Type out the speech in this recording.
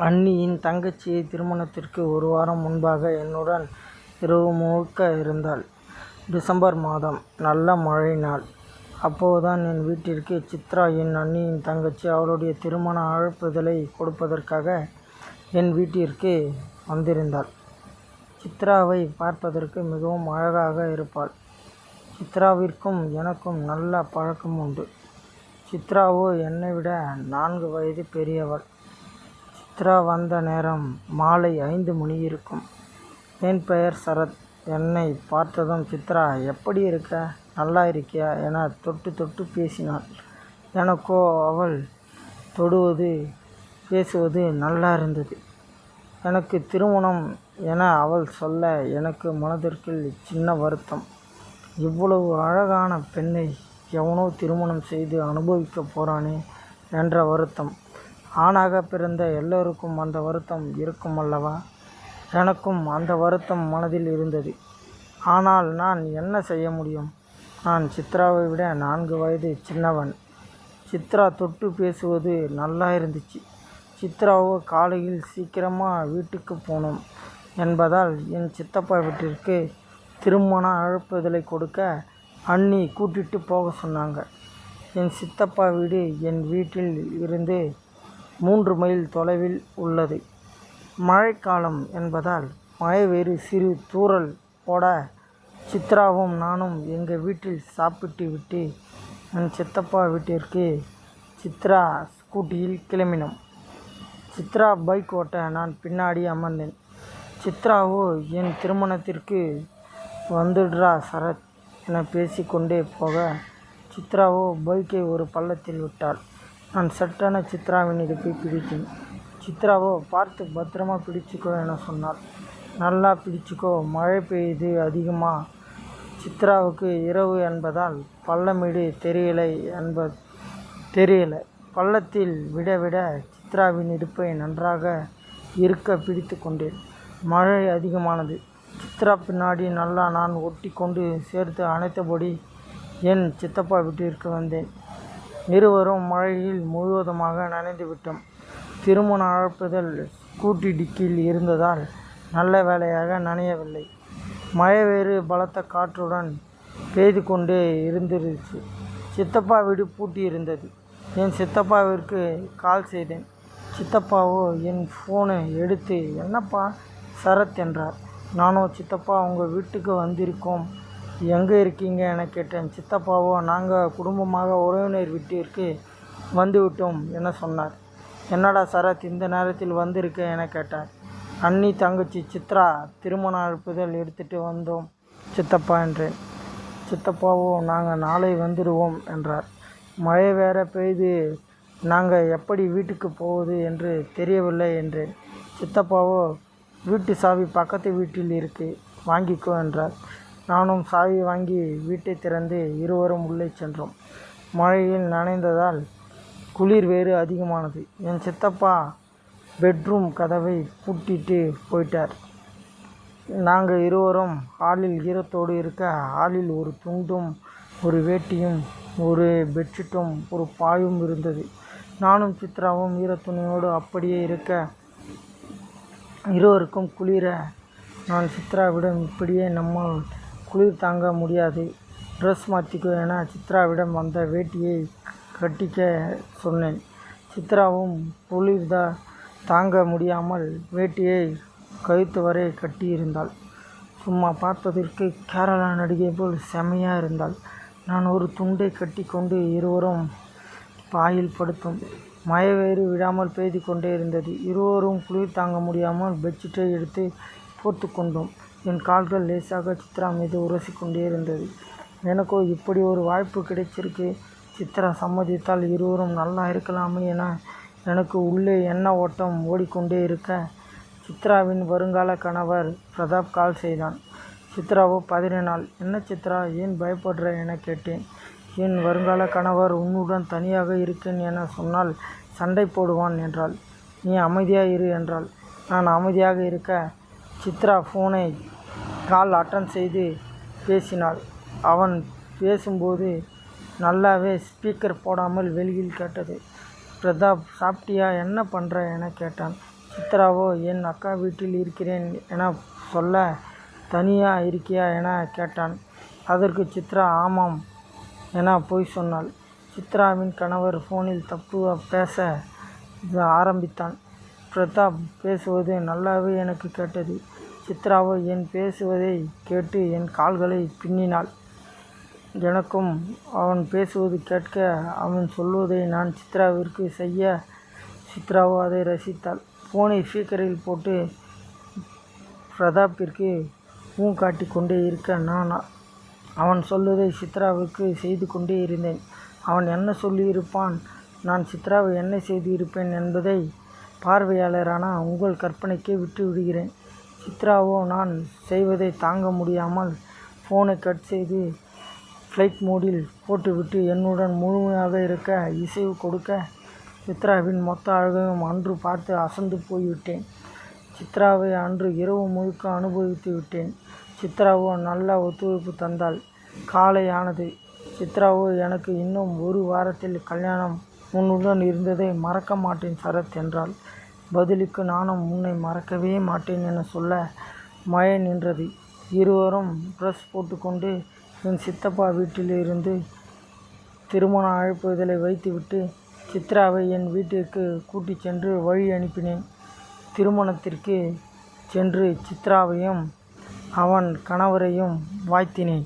அண்ணியின் தங்கச்சி திருமணத்திற்கு ஒரு வாரம் முன்பாக என்னுடன் இரவு முழுக்க இருந்தாள். டிசம்பர் மாதம். நல்ல மழை நாள். அப்போதுதான் என் வீட்டிற்கு சித்ரா, என் அண்ணியின் தங்கச்சி, அவளுடைய திருமண அழைப்புதலை கொடுப்பதற்காக என் வீட்டிற்கு வந்திருந்தாள். சித்ராவை பார்ப்பதற்கு மிகவும் அழகாக இருப்பாள். சித்ராவிற்கும் எனக்கும் நல்ல பழக்கம் உண்டு. சித்ராவோ என்னை விட 4 வயது பெரியவள். சித்ரா வந்த நேரம் மாலை 5 மணி இருக்கும். என் பெயர் சரத். என்னை பார்த்ததும், சித்ரா, எப்படி இருக்க, நல்லா இருக்கியா என தொட்டு தொட்டு பேசினாள். எனக்கோ அவள் தொடுவது, பேசுவது நல்லா இருந்தது. எனக்கு திருமணம் என அவள் சொல்ல எனக்கு மனதிற்குள் சின்ன வருத்தம். இவ்வளவு அழகான பெண்ணை எவனோ திருமணம் செய்து அனுபவிக்க போறானே என்ற வருத்தம். ஆணாக பிறந்த எல்லோருக்கும் அந்த வருத்தம் இருக்கும் அல்லவா? எனக்கும் அந்த வருத்தம் மனதில் இருந்தது. ஆனால் நான் என்ன செய்ய முடியும்? நான் சித்ராவை விட 4 வயது சின்னவன். சித்ரா தொட்டு பேசுவது நல்லா இருந்துச்சு. சித்ராவோ காலையில் சீக்கிரமாக வீட்டுக்கு போகணும் என்பதால் என் சித்தப்பா வீட்டிற்கு திருமண அழைப்புதலை கொடுக்க அண்ணி கூட்டிட்டு போக சொன்னாங்க. என் சித்தப்பா வீடு என் வீட்டில் இருந்து 3 மைல் தொலைவில் உள்ளது. மழைக்காலம் என்பதால் மழை வேறு சிறு தூறல் போட சித்ராவும் நானும் எங்கள் வீட்டில் சாப்பிட்டு விட்டு என் சித்தப்பா வீட்டிற்கு சித்ரா ஸ்கூட்டியில் கிளம்பினோம். சித்ரா பைக் ஓட்ட நான் பின்னாடி அமர்ந்தேன். சித்ராவோ என் திருமணத்திற்கு வந்துடுறா சரத் என பேசிக்கொண்டே போக, சித்ராவோ பைக்கை ஒரு பள்ளத்தில் விட்டாள். நான் சட்டென சித்ராவின் இடுப்பை பிடித்தேன். சித்ராவோ பார்த்து பத்திரமா பிடிச்சிக்கோ என சொன்னாள். நல்லா பிடிச்சிக்கோ, மழை பெய்யுது அதிகமாக. சித்ராவுக்கு இரவு என்பதால் பள்ளமீடு தெரியலை. பள்ளத்தில் விட விட சித்ராவின் இடுப்பை நன்றாக இருக்க பிடித்து கொண்டேன். மழை அதிகமானது. சித்ரா பின்னாடி நல்லா நான் ஒட்டி கொண்டு சேர்த்து அணைத்தபடி என் சித்தப்பா வீட்டிற்கு வந்தேன். இருவரும் மழையில் முழுவதுமாக நனைந்து விட்டோம். திருமண அழைப்புதல் ஸ்கூட்டி டிக்கியில் இருந்ததால் நல்ல வேளையாக நனையவில்லை. மழை வேறு பலத்த காற்றுடன் பெய்து கொண்டே இருந்துருச்சு. சித்தப்பா வீடு பூட்டி இருந்தது. என் சித்தப்பாவிற்கு கால் செய்தேன். சித்தப்பாவோ என் ஃபோனை எடுத்து, என்னப்பா சரத் என்றார். நானோ, சித்தப்பா, உங்கள் வீட்டுக்கு வந்திருக்கோம், எங்கே இருக்கீங்க என கேட்டேன். சித்தப்பாவோ, நாங்கள் குடும்பமாக உறவினர் வீட்டிற்கு வந்துவிட்டோம் என சொன்னார். என்னடா சரத், இந்த நேரத்தில் வந்திருக்க என கேட்டார். அண்ணி தங்கச்சி சித்ரா திருமண அழைப்புதல் எடுத்துகிட்டு வந்தோம் சித்தப்பா என்றேன். சித்தப்பாவோ, நாங்கள் நாளை வந்துடுவோம் என்றார். மழை வேற பெய்து, நாங்கள் எப்படி வீட்டுக்கு போவது என்று தெரியவில்லை என்றேன். சித்தப்பாவோ, வீட்டு சாவி பக்கத்து வீட்டில் இருக்கு, வாங்கிக்கோ என்றார். நானும் சாவி வாங்கி வீட்டை திறந்து இருவரும் உள்ளே சென்றோம். மழையில் நனைந்ததால் குளிர் வேறு அதிகமானது. என் சித்தப்பா பெட்ரூம் கதவை பூட்டிட்டு போயிட்டார். நாங்கள் இருவரும் ஹாலில் ஈரத்தோடு இருக்க, ஹாலில் ஒரு துண்டும் ஒரு வேட்டியும் ஒரு பெட்ஷீட்டும் ஒரு பாயும் இருந்தது. நானும் சித்ராவும் ஈரத்துணியோடு அப்படியே இருக்க, இருவருக்கும் குளிர நான் சித்ராவிடம், இப்படியே நம்மால் குளிர் தாங்க முடியாது, ட்ரெஸ் மாற்றிக்கோ என சித்ராவிடம் வந்த வேட்டியை கட்டிக்க சொன்னேன். சித்ராவும் குளிர் தாங்க முடியாமல் வேட்டியை கழுத்து வரை கட்டியிருந்தாள். சும்மா பார்ப்பதற்கு கேரளா நடிகை போல் செமையாக இருந்தாள். நான் ஒரு துண்டை கட்டி கொண்டு இருவரும் பாயில் படுத்தோம். மழை வேறு விடாமல் பெய்து கொண்டே இருந்தது. இருவரும் குளிர் தாங்க முடியாமல் பெட்ஷீட்டை எடுத்து போர்த்து கொண்டோம். என் கால்கள் லேசாக சித்ரா மீது உரசி கொண்டே இருந்தது. எனக்கோ இப்படி ஒரு வாய்ப்பு கிடைச்சிருக்கு. சித்ரா சம்மதித்தால் இருவரும் நல்லா இருக்கலாமே என எனக்கு உள்ளே எண்ண ஓட்டம் ஓடிக்கொண்டே இருக்க, சித்ராவின் வருங்கால கணவர் பிரதாப் கால் செய்தான். சித்ராவோ பதறினாள். என்ன சித்ரா, ஏன் பயப்படுற என கேட்டேன். என் வருங்கால கணவர் உன்னுடன் தனியாக இருக்கேன் என சொன்னால் சண்டை போடுவான் என்றாள். நீ அமைதியாக இரு என்றாள். நான் அமைதியாக இருக்க, சித்ரா ஃபோனை கால் அட்டன் செய்து பேசினாள். அவன் பேசும்போது நல்லாவே ஸ்பீக்கர் போடாமல் வெளியில் கேட்டது. பிரதாப், சாப்பிட்டியா, என்ன பண்ணுற என கேட்டான். சித்ராவோ என் அக்கா வீட்டில் இருக்கிறேன் என சொல்ல, தனியாக இருக்கியா என கேட்டான். அதற்கு சித்ரா ஆமாம் என பொய் சொன்னாள். சித்ராவின் கணவர் ஃபோனில் தப்பு பேச ஆரம்பித்தான். பிரதாப் பேசுவது நல்லாவே எனக்கு கேட்டது. சித்ராவோ என் பேசுவதை கேட்டு என் கால்களை பின்னினாள். எனக்கும் அவன் பேசுவது கேட்க, அவன் சொல்வதை நான் சித்ராவிற்கு செய்ய சித்ராவோ அதை ரசித்தாள். ஃபோனை ஸ்பீக்கரில் போட்டு பிரதாப்பிற்கு காட்டி கொண்டே இருக்க, நான் அவன் சொல்வதை சித்ராவுக்கு செய்து கொண்டே இருந்தேன். அவன் என்ன சொல்லியிருப்பான், நான் சித்ராவை என்ன செய்து இருப்பேன் என்பதை பார்வையாளரான உங்கள் கற்பனைக்கே விட்டு விடுகிறேன். சித்ராவோ நான் செய்வதை தாங்க முடியாமல் ஃபோனை கட் செய்து ஃப்ளைட் மோடில் போட்டுவிட்டு என்னுடன் முழுமையாக இருக்க இசைவு கொடுக்க, சித்ராவின் மொத்த அழகையும் அன்று பார்த்து அசந்து போய்விட்டேன். சித்ராவை அன்று இரவு முழுக்க அனுபவித்து விட்டேன். சித்ராவோ நல்ல ஒத்துழைப்பு தந்தாள். காலை ஆனது. சித்ராவோ எனக்கு இன்னும் 1 வாரத்தில் கல்யாணம், உன்னுடன் இருந்ததை மறக்க மாட்டேன் சரத் என்றாள். பதிலுக்கு நானும் உன்னை மறக்கவே மாட்டேன் என சொல்ல மழை நின்றது. இருவரும் ட்ரெஸ் போட்டுக்கொண்டு என் சித்தப்பா வீட்டிலிருந்து திருமண அழைப்புதலை வைத்துவிட்டு சித்ராவை என் வீட்டிற்கு கூட்டிச் சென்று வழி அனுப்பினேன். திருமணத்திற்கு சென்று சித்ராவையும் அவன் கணவரையும் வாழ்த்தினேன்.